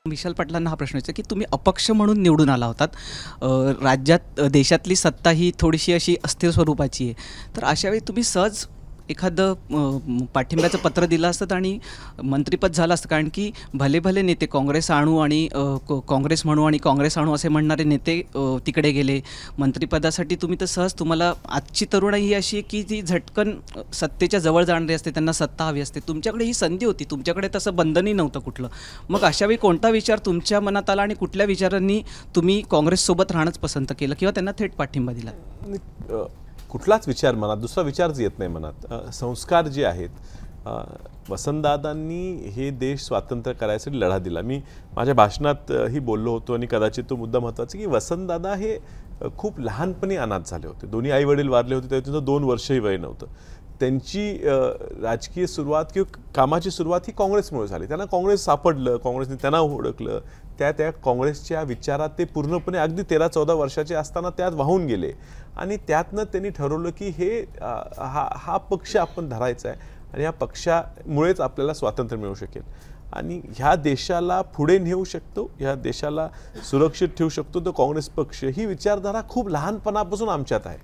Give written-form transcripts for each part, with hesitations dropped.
विशाल पाटलांना हा प्रश्न विचारायचा की तुम्ही अपक्ष म्हणून निवडून आला होतात. राज्यात देशातली सत्ता ही थोडीशी अशी अस्थिर स्वरूपाची आहे. तर अशावेळी तुम्ही सहज एखादं पाठिंब्याचं पत्र दिलं असतं आणि मंत्रिपद झालं असतं. कारण की भले भले नेते काँग्रेस आणू आणि काँग्रेस म्हणू आणि काँग्रेस आणू असे म्हणणारे नेते तिकडे गेले मंत्रिपदासाठी. तुम्ही तर सहज, तुम्हाला आजची तरुणाई ही अशी आहे की ती झटकन सत्तेच्या जवळ जाणारी असते, त्यांना सत्ता हवी असते. तुमच्याकडे ही संधी होती, तुमच्याकडे तसं बंधनही नव्हतं कुठलं. मग अशावेळी कोणता विचार तुमच्या मनात आला आणि कुठल्या विचारांनी तुम्ही काँग्रेससोबत राहणंच पसंत केलं किंवा त्यांना थेट पाठिंबा दिला? कुठलाच विचार मनात, दुसरा विचारच येत नाही मनात. संस्कार जे आहेत, वसंतदादांनी हे देश स्वातंत्र्य करायसाठी लढा दिला. मी माझ्या भाषणात ही बोललो होतो आणि कदाचित तो मुद्दा महत्त्वाचा की वसंतदादा हे खूप लहानपणी अनाथ झाले होते. दोन्ही आई वडील वारले होते, तेव्हा त्यांचं 2 वर्षही वय नव्हतं. त्यांची राजकीय सुरुवात किंवा कामाची सुरुवात ही काँग्रेसमुळे झाली. त्यांना काँग्रेस सापडलं, काँग्रेसने त्यांना ओळखलं. त्या काँग्रेसच्या विचारात ते पूर्णपणे अगदी 13-14 वर्षाचे असताना त्यात वाहून गेले आणि त्यातनं त्यांनी ठरवलं की हा पक्ष आपण धरायचा आहे आणि या पक्षामुळेच आपल्याला स्वातंत्र्य मिळू शकेल आणि ह्या देशाला पुढे नेऊ शकतो, ह्या देशाला सुरक्षित ठेवू शकतो तो काँग्रेस पक्ष. ही विचारधारा खूप लहानपणापासून आमच्यात आहे.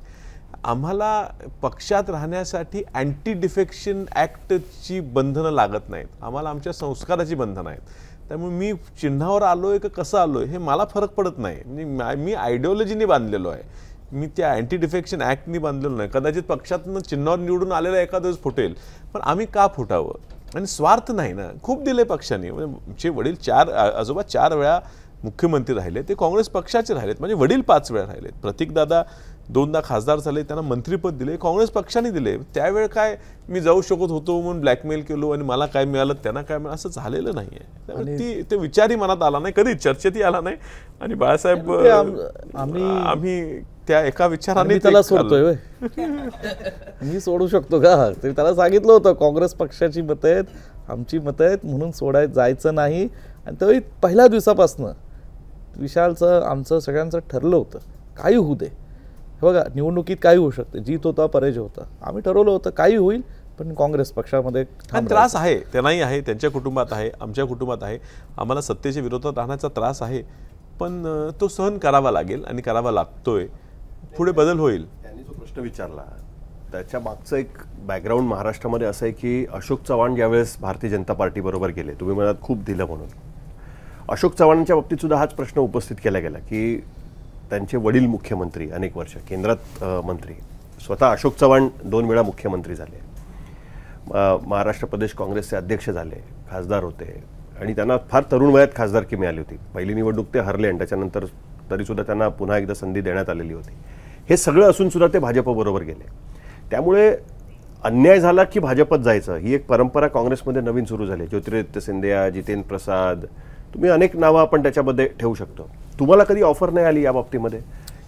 आम्हाला पक्षात राहण्यासाठी अँटी डिफेक्शन ॲक्टची बंधनं लागत नाहीत, आम्हाला आमच्या संस्काराची बंधनं आहेत. त्यामुळे मी चिन्हावर आलोय का कसं आलोय हे मला फरक पडत नाही. म्हणजे मी आयडिओलॉजीने बांधलेलो आहे, मी त्या अँटी डिफेक्शन ॲक्टनी बांधलेलो नाही. कदाचित पक्षातनं चिन्हावर निवडून आलेला एखादं फुटेल, पण आम्ही का फुटावं? आणि स्वार्थ नाही ना, खूप दिले पक्षाने. म्हणजे आमचे वडील आजोबा 4 वेळा मुख्यमंत्री राहिले, ते काँग्रेस पक्षाचे राहिलेत. माझे वडील 5 वेळा राहिलेत. प्रतीकदादा 2दा खासदार झाले, त्यांना मंत्रिपद दिले, काँग्रेस पक्षाने दिले. त्यावेळ काय मी जाऊ शकत होतो म्हणून ब्लॅकमेल केलो आणि मला काय मिळालं त्यांना काय मिळालं, असं झालेलं नाही आहे. त्यामुळे ते विचारही मनात आला नाही, कधी चर्चेतही आला नाही. आणि बाळासाहेब आम्ही त्या एका विचाराने त्याला सोडतोय. मी सोडू शकतो का? ते त्याला सांगितलं होतं काँग्रेस पक्षाची मतं आहेत, आमची मतं आहेत म्हणून सोडायचं जायचं नाही. आणि तरी पहिल्या दिवसापासनं विशालचं आमचं सगळ्यांचं ठरलं होतं काही होऊ दे. बघा, निवडणुकीत काही होऊ शकते, जीत होता पराजय होता, आम्ही ठरवलं होतं काही होईल पण काँग्रेस पक्षामध्ये त्रास आहे, त्यांनाही आहे, त्यांच्या कुटुंबात आहे, आमच्या कुटुंबात आहे. आम्हाला सत्तेच्या विरोधात राहण्याचा त्रास आहे, पण तो सहन करावा लागेल आणि करावा लागतोय. पुढे बदल होईल. त्यांनी जो प्रश्न विचारला त्याच्या मागचं एक बॅकग्राऊंड महाराष्ट्रामध्ये असं आहे की अशोक चव्हाण ज्यावेळेस भारतीय जनता पार्टीबरोबर गेले, तुम्ही मला खूप दिलं म्हणून, अशोक चव्हाणांच्या बाबतीत सुद्धा हाच प्रश्न उपस्थित केला गेला की त्यांचे वडील मुख्यमंत्री अनेक वर्ष केंद्रात मंत्री, स्वतः अशोक चव्हाण 2 वेळा मुख्यमंत्री झाले, महाराष्ट्र प्रदेश काँग्रेसचे अध्यक्ष झाले, खासदार होते आणि त्यांना फार तरुण वयात खासदारकी मिळाली होती. पहिली निवडणूक ते हरले आणि त्याच्यानंतर तरीसुद्धा त्यांना पुन्हा एकदा संधी देण्यात आलेली होती. हे सगळं असून सुद्धा ते भाजपबरोबर गेले. त्यामुळे अन्याय झाला की भाजपत जायचं ही एक परंपरा काँग्रेसमध्ये नवीन सुरू झाली. ज्योतिरादित्य सिंधिया, जितेंद्र प्रसाद, तुम्ही अनेक नावं आपण त्याच्यामध्ये ठेवू शकतो. तुम्हाला कधी ऑफर नाही आली या बाबतीमध्ये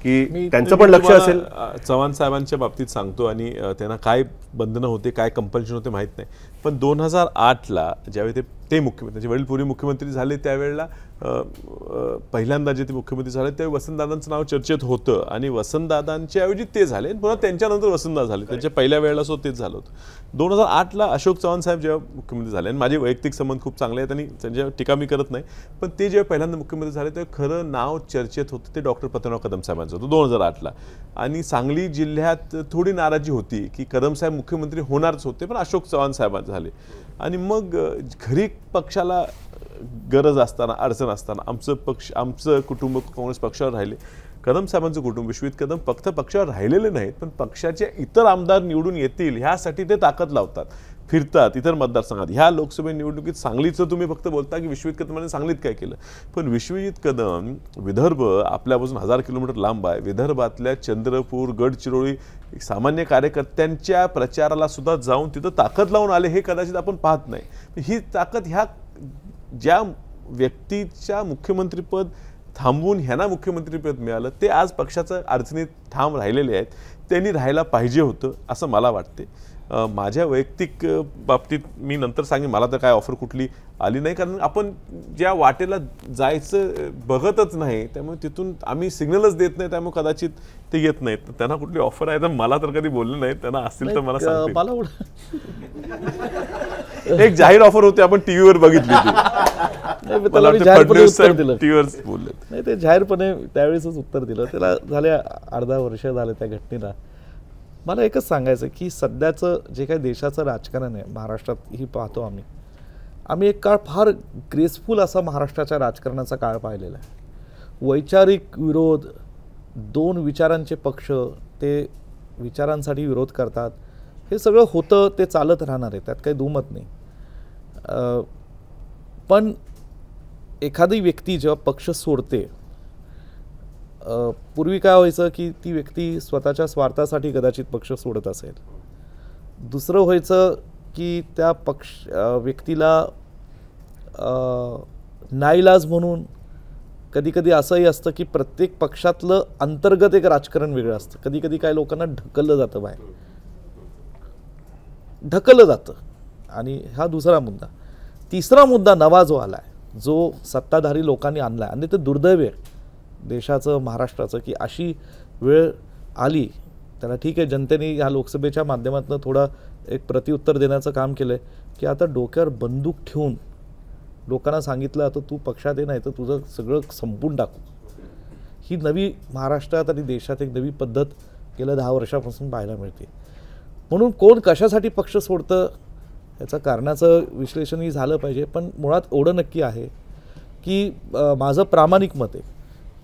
की त्यांचं पण लक्ष असेल? चव्हाण साहेबांच्या बाबतीत सांगतो आणि त्यांना काय बंधनं होते, काय कंपल्शन होते माहीत नाही. पण 2008ला ज्यावेळी ते मुख्यमंत्री, त्यांचे वडील पूर्वी मुख्यमंत्री झाले, त्यावेळेला पहिल्यांदा जे ते मुख्यमंत्री झाले त्यावेळी वसंतदादांचं नाव चर्चेत होतं आणि वसंतदादांच्या ऐवजी ते झाले, पुन्हा त्यांच्यानंतर वसंतदादा झाले. त्यांच्या पहिल्या वेळेला तेच झालं होतं. 2008ला अशोक चव्हाण साहेब जेव्हा मुख्यमंत्री झाले, आणि माझे वैयक्तिक संबंध खूप चांगले आहेत आणि त्यांच्या टीका मी करत नाही, पण ते जेव्हा पहिल्यांदा मुख्यमंत्री झाले तेव्हा खरं नाव चर्चेत होतं ते डॉक्टर पतंगराव कदम साहेबांचं होतं 2008ला. आणि सांगली जिल्ह्यात थोडी नाराजी होती की कदम साहेब मुख्यमंत्री होणारच होते, पण अशोक चव्हाण साहेबांचे झाले. आणि मग घरी पक्षाला गरज असताना, अडचण असताना आमचं कुटुंब काँग्रेस पक्षावर राहिले. कदम साहेबांचं कुटुंब, विश्वजित कदम, फक्त पक्षावर राहिलेले नाहीत पण पक्षाचे इतर आमदार निवडून येतील ह्यासाठी ते ताकद लावतात, फिरतात इतर मतदारसंघात. ह्या लोकसभा निवडणुकीत सांगलीचं तुम्ही फक्त बोलता की विश्वजित कदमांनी सांगलीत काय केलं, पण विश्वजित कदम, विदर्भ आपल्यापासून 1000 किलोमीटर लांब आहे, विदर्भातल्या चंद्रपूर, गडचिरोली सामान्य कार्यकर्त्यांच्या प्रचाराला सुद्धा जाऊन तिथं ताकद लावून आले. हे कदाचित आपण पाहत नाही. ही ताकद ह्या ज्या व्यक्तीच्या मुख्यमंत्रीपद थांबवून ह्यांना मुख्यमंत्रीपद मिळालं ते आज पक्षाचं अडचणीत ठाम राहिलेले आहेत. त्यांनी राहायला पाहिजे होतं असं मला वाटते. माझ्या वैयक्तिक बाबतीत मी नंतर सांगेन, मला तर काय ऑफर कुठली आली नाही, कारण आपण ज्या वाटेला जायचं बघतच नाही, त्यामुळे तिथून आम्ही सिग्नलच देत नाही, त्यामुळे कदाचित ते येत नाहीत. त्यांना कुठली ऑफर आहे तर मला तर कधी बोलले नाहीत, त्यांना असतील तर मला सांगतील. एक जाहीर ऑफर होती, आपण टीव्हीवर बघितली. नाही, पण मला त्याला मी वाटतं जाहीरपणे फडणवीस उत्तर साहेब दिलं. टीव्हीवर बोलले. नाही, ते जाहीरपणे त्यावेळेसच उत्तर दिलं. त्याला झाले अर्धा वर्ष झाले त्या घटनेला. मला एकच सांगायचं की सध्याचं जे काही देशाचं राजकारण आहे महाराष्ट्रातही पाहतो आम्ही एक काळ फार ग्रेसफुल असा महाराष्ट्राच्या राजकारणाचा काळ पाहिलेला आहे. वैचारिक विरोध, दोन विचारांचे पक्ष ते विचारांसाठी विरोध करतात, हे सगळं होतं, ते चालत राहणार आहे, त्यात काही दुमत नाही. पण एखादी व्यक्ती जेव्हा पक्ष सोडते, पूर्वी काय व्हायचं की ती व्यक्ती स्वतःच्या स्वार्थासाठी कदाचित पक्ष सोडत असेल. दुसरं व्हायचं की त्या व्यक्तीला नाईलाज म्हणून कधी कधी असंही असतं की प्रत्येक पक्षातलं अंतर्गत एक राजकारण वेगळं असतं. कधी कधी काही लोकांना ढकललं जातं, बाहेर ढकललं जातं. आणि हा दुसरा मुद्दा. तिसरा मुद्दा नवा जो आला आहे, जो सत्ताधारी लोकांनी आणला आहे, आणि ते दुर्दैव आहे देशाचं, महाराष्ट्राचं, की अशी वेळ आली. त्याला ठीक आहे, जनतेने ह्या लोकसभेच्या माध्यमातून थोडं एक प्रत्युत्तर देण्याचं काम केलं आहे की आता डोक्यावर बंदूक ठेवून लोकांना सांगितलं आता तू पक्षात ये, नाही तर तुझं सगळं संपून टाकू. ही नवी महाराष्ट्रात आणि देशात एक नवी पद्धत गेल्या 10 वर्षापासून पाहायला मिळते. म्हणून कोण कशासाठी पक्ष सोडतं याचं कारणाचं विश्लेषणही झालं पाहिजे. पण मुळात एवढं नक्की आहे की माझं प्रामाणिक मत आहे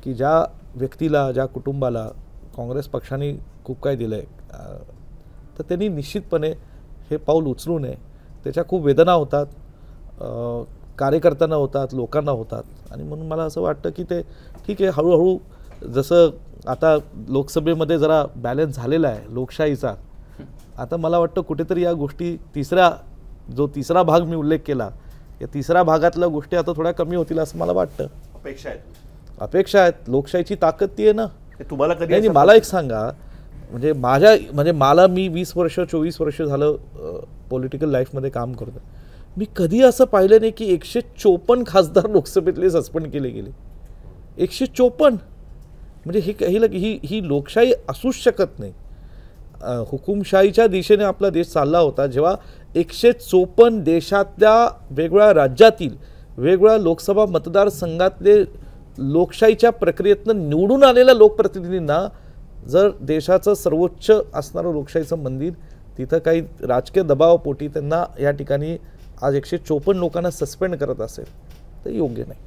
की ज्या व्यक्तीला, ज्या कुटुंबाला काँग्रेस पक्षाने खूप काही दिलं आहे, तर त्यांनी निश्चितपणे हे पाऊल उचलू नये. त्याच्या खूप वेदना होतात, कार्यकर्त्यांना होतात, लोकांना होतात. आणि म्हणून मला असं वाटतं की ते ठीक आहे, हळूहळू जसं आता लोकसभेमध्ये जरा बॅलन्स झालेला आहे लोकशाहीचा, आता मला वाटतं कुठेतरी या गोष्टी तिसरा भाग मी उल्लेख केला, या तिसऱ्या भागातल्या गोष्टी आता थोड्या कमी होतील असं मला वाटतं. अपेक्षा आहेत. लोकशाहीची ताकद ती आहे ना. तुम्हाला कधी नाही, मला एक सांगा, म्हणजे मला मी 20 वर्ष 24 वर्ष झालं पॉलिटिकल लाईफमध्ये काम करतो. मी कधी असं पाहिलं नाही की 154 खासदार लोकसभेतले सस्पेंड केले गेले. 154 म्हणजे ही लोकशाही असूच शकत नाही. हुकुमशाहीच्या दिशेने आपला देश चालला होता जेव्हा 154 देशातल्या वेगवेगळ्या राज्यातील वेगवेगळ्या लोकसभा मतदारसंघातले लोकशाहीच्या प्रक्रियेतनं निवडून आलेल्या लोकप्रतिनिधींना जर देशाचं सर्वोच्च असणारं लोकशाहीचं मंदिर, तिथं काही राजकीय दबावापोटी त्यांना या ठिकाणी आज 154 लोकांना सस्पेंड करत असेल तर योग्य नाही.